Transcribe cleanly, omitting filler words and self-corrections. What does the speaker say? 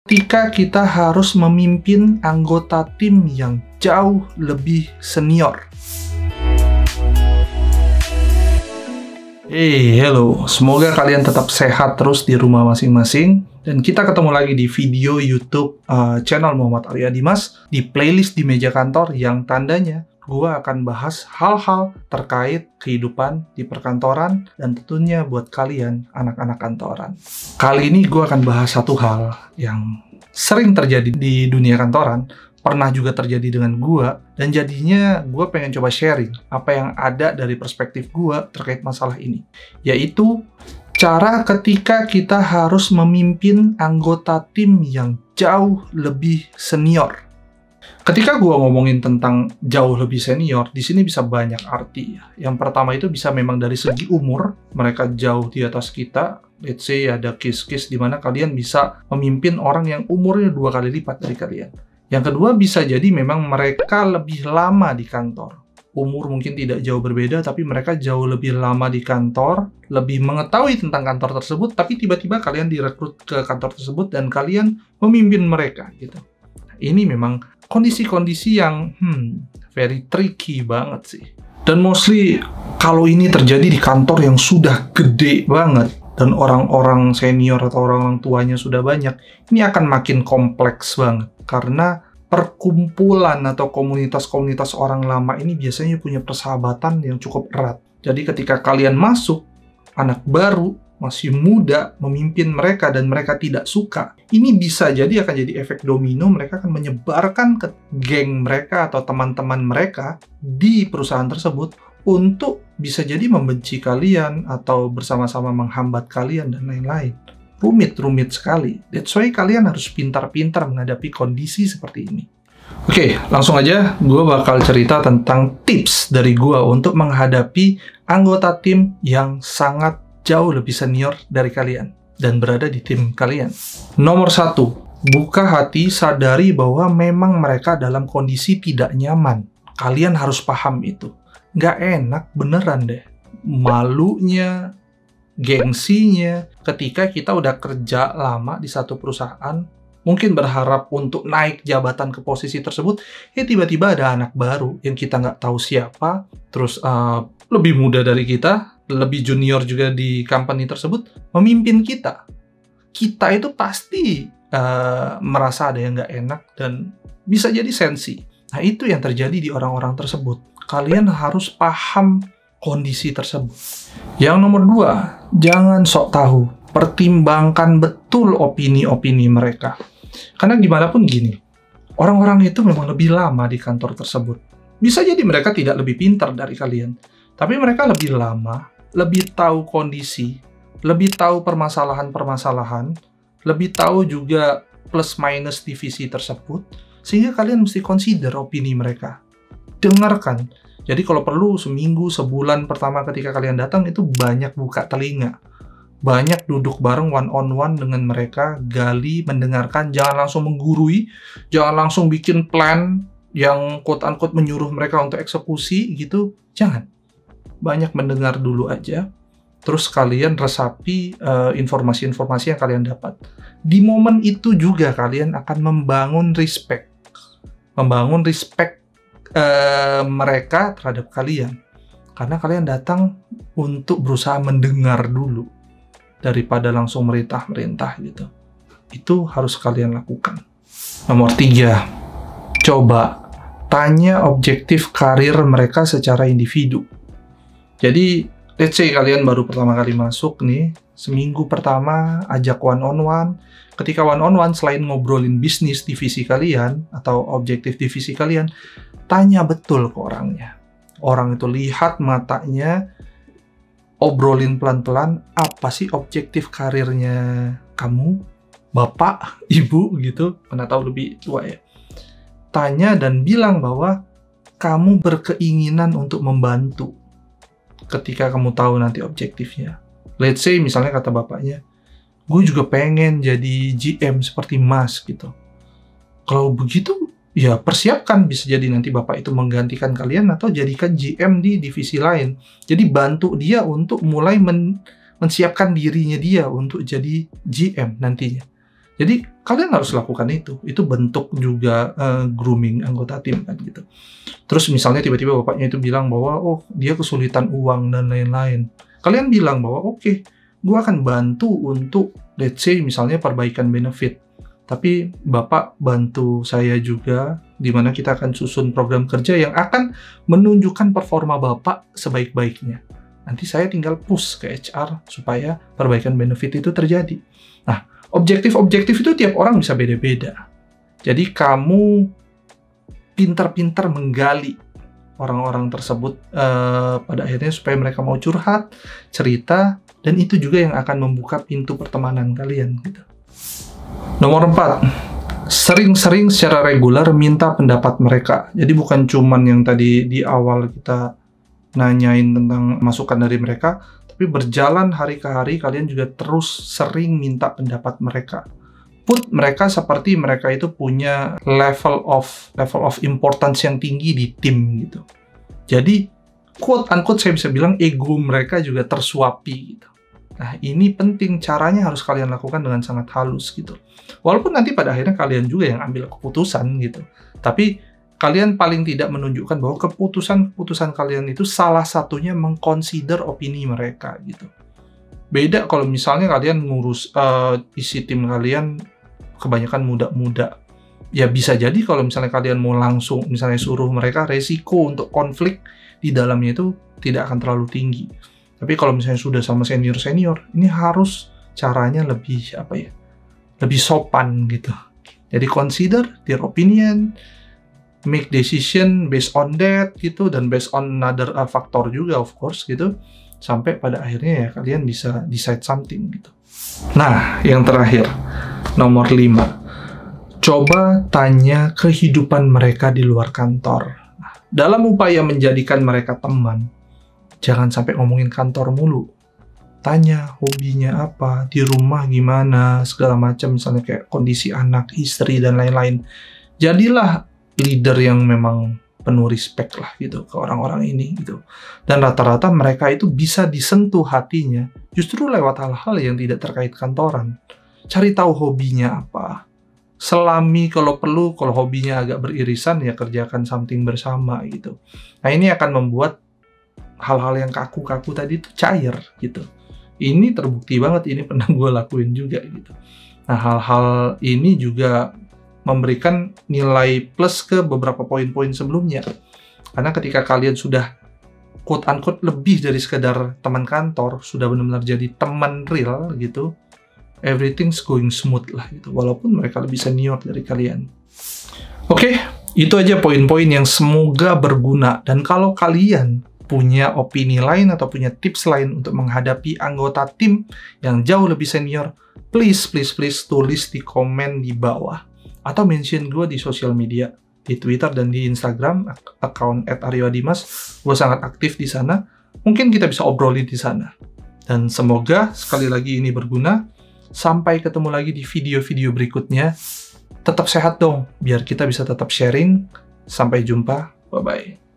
Ketika kita harus memimpin anggota tim yang jauh lebih senior. Hello, semoga kalian tetap sehat terus di rumah masing-masing. Dan kita ketemu lagi di video YouTube channel Muhammad Arya Dimas di playlist di meja kantor yang tandanya gue akan bahas hal-hal terkait kehidupan di perkantoran dan tentunya buat kalian anak-anak kantoran. Kali ini gue akan bahas satu hal yang sering terjadi di dunia kantoran, pernah juga terjadi dengan gue, dan jadinya gue pengen coba sharing apa yang ada dari perspektif gue terkait masalah ini, yaitu cara ketika kita harus memimpin anggota tim yang jauh lebih senior. Ketika gue ngomongin tentang jauh lebih senior, di sini bisa banyak arti ya. Yang pertama itu bisa memang dari segi umur, mereka jauh di atas kita. Let's say ada case-case di mana kalian bisa memimpin orang yang umurnya 2 kali lipat dari kalian. Yang kedua bisa jadi memang mereka lebih lama di kantor. Umur mungkin tidak jauh berbeda, tapi mereka jauh lebih lama di kantor, lebih mengetahui tentang kantor tersebut, tapi tiba-tiba kalian direkrut ke kantor tersebut dan kalian memimpin mereka gitu. Ini memang kondisi-kondisi yang very tricky banget sih. Dan mostly kalau ini terjadi di kantor yang sudah gede banget dan orang-orang senior atau orang tuanya sudah banyak, ini akan makin kompleks banget karena perkumpulan atau komunitas-komunitas orang lama ini biasanya punya persahabatan yang cukup erat. Jadi ketika kalian masuk, anak baru masih muda memimpin mereka dan mereka tidak suka, ini bisa jadi akan jadi efek domino. Mereka akan menyebarkan ke geng mereka atau teman-teman mereka di perusahaan tersebut untuk bisa jadi membenci kalian atau bersama-sama menghambat kalian dan lain-lain. Rumit sekali. That's why kalian harus pintar-pintar menghadapi kondisi seperti ini. Oke, langsung aja gue bakal cerita tentang tips dari gue untuk menghadapi anggota tim yang sangat jauh lebih senior dari kalian dan berada di tim kalian. Nomor 1, buka hati, sadari bahwa memang mereka dalam kondisi tidak nyaman. Kalian harus paham itu. Nggak enak beneran deh. Malunya, gengsinya, ketika kita udah kerja lama di satu perusahaan, mungkin berharap untuk naik jabatan ke posisi tersebut, tiba-tiba ada anak baru yang kita nggak tahu siapa, terus lebih muda dari kita, lebih junior juga di company tersebut, memimpin kita. Kita itu pasti merasa ada yang nggak enak dan bisa jadi sensi. Nah, itu yang terjadi di orang-orang tersebut. Kalian harus paham kondisi tersebut. Yang nomor 2, jangan sok tahu. Pertimbangkan betul opini-opini mereka. Karena gimana pun gini, orang-orang itu memang lebih lama di kantor tersebut. Bisa jadi mereka tidak lebih pintar dari kalian, tapi mereka lebih lama, lebih tahu kondisi, lebih tahu permasalahan-permasalahan, lebih tahu juga plus minus divisi tersebut, sehingga kalian mesti consider opini mereka. Dengarkan. Jadi kalau perlu seminggu, sebulan pertama ketika kalian datang itu banyak buka telinga. Banyak duduk bareng one on one dengan mereka, gali, mendengarkan, jangan langsung menggurui, jangan langsung bikin plan yang quote-unquote menyuruh mereka untuk eksekusi gitu, jangan. Banyak mendengar dulu aja, terus kalian resapi informasi-informasi yang kalian dapat. Di momen itu juga kalian akan membangun respect. Membangun respect mereka terhadap kalian. Karena kalian datang untuk berusaha mendengar dulu, daripada langsung merintah-merintah gitu. Itu harus kalian lakukan. Nomor 3, coba tanya objektif karir mereka secara individu. Jadi, let's say kalian baru pertama kali masuk nih, seminggu pertama ajak one on one. Ketika one on one, selain ngobrolin bisnis divisi kalian atau objektif divisi kalian, tanya betul ke orangnya. Orang itu lihat matanya, obrolin pelan-pelan, apa sih objektif karirnya kamu, bapak, ibu gitu, mana tahu lebih tua ya. Tanya dan bilang bahwa kamu berkeinginan untuk membantu ketika kamu tahu nanti objektifnya. Let's say misalnya kata bapaknya, gue juga pengen jadi GM seperti Mas gitu. Kalau begitu, ya persiapkan, bisa jadi nanti bapak itu menggantikan kalian atau jadikan GM di divisi lain. Jadi bantu dia untuk mulai mensiapkan dirinya dia untuk jadi GM nantinya. Jadi kalian harus lakukan itu. Itu bentuk juga grooming anggota tim kan gitu. Terus misalnya tiba-tiba bapaknya itu bilang bahwa oh dia kesulitan uang dan lain-lain. Kalian bilang bahwa oke, gue akan bantu untuk let's say misalnya perbaikan benefit. Tapi bapak bantu saya juga, di mana kita akan susun program kerja yang akan menunjukkan performa bapak sebaik-baiknya. Nanti saya tinggal push ke HR supaya perbaikan benefit itu terjadi. Nah, objektif-objektif itu tiap orang bisa beda-beda. Jadi kamu pintar-pintar menggali orang-orang tersebut pada akhirnya supaya mereka mau curhat, cerita, dan itu juga yang akan membuka pintu pertemanan kalian gitu. Nomor 4, sering-sering secara reguler minta pendapat mereka. Jadi bukan cuman yang tadi di awal kita nanyain tentang masukan dari mereka, tapi berjalan hari ke hari kalian juga terus sering minta pendapat mereka. Put mereka seperti mereka itu punya level of importance yang tinggi di tim gitu. Jadi quote unquote saya bisa bilang ego mereka juga tersuapi gitu. Nah, ini penting, caranya harus kalian lakukan dengan sangat halus gitu. Walaupun nanti pada akhirnya kalian juga yang ambil keputusan gitu. Tapi kalian paling tidak menunjukkan bahwa keputusan kalian itu salah satunya mengconsider opini mereka gitu. Beda kalau misalnya kalian ngurus isi tim kalian kebanyakan muda-muda. Ya bisa jadi kalau misalnya kalian mau langsung misalnya suruh mereka, resiko untuk konflik di dalamnya itu tidak akan terlalu tinggi. Tapi kalau misalnya sudah sama senior-senior, ini harus caranya lebih lebih sopan gitu. Jadi consider their opinion, make decision based on that gitu, dan based on another factor juga of course gitu, sampai pada akhirnya ya kalian bisa decide something gitu. Nah, yang terakhir, nomor 5, coba tanya kehidupan mereka di luar kantor. Nah, dalam upaya menjadikan mereka teman, jangan sampai ngomongin kantor mulu. Tanya hobinya apa, di rumah gimana, segala macam, misalnya kayak kondisi anak, istri, dan lain-lain. Jadilah leader yang memang penuh respect lah gitu ke orang-orang ini gitu. Dan rata-rata mereka itu bisa disentuh hatinya justru lewat hal-hal yang tidak terkait kantoran. Cari tahu hobinya apa. Selami kalau perlu, kalau hobinya agak beririsan ya kerjakan something bersama gitu. Nah, ini akan membuat hal-hal yang kaku-kaku tadi itu cair gitu. Ini terbukti banget, ini pernah gue lakuin juga gitu. Nah, hal-hal ini juga memberikan nilai plus ke beberapa poin-poin sebelumnya. Karena ketika kalian sudah quote-unquote lebih dari sekedar teman kantor, sudah benar-benar jadi teman real gitu, everything's going smooth lah gitu, walaupun mereka lebih senior dari kalian. Oke, itu aja poin-poin yang semoga berguna. Dan kalau kalian punya opini lain atau punya tips lain untuk menghadapi anggota tim yang jauh lebih senior, please tulis di komen di bawah. Atau mention gue di sosial media, di Twitter dan di Instagram, account @aryoadimas. Gue sangat aktif di sana. Mungkin kita bisa obrolin di sana. Dan semoga sekali lagi ini berguna. Sampai ketemu lagi di video-video berikutnya. Tetap sehat dong, biar kita bisa tetap sharing. Sampai jumpa, bye-bye.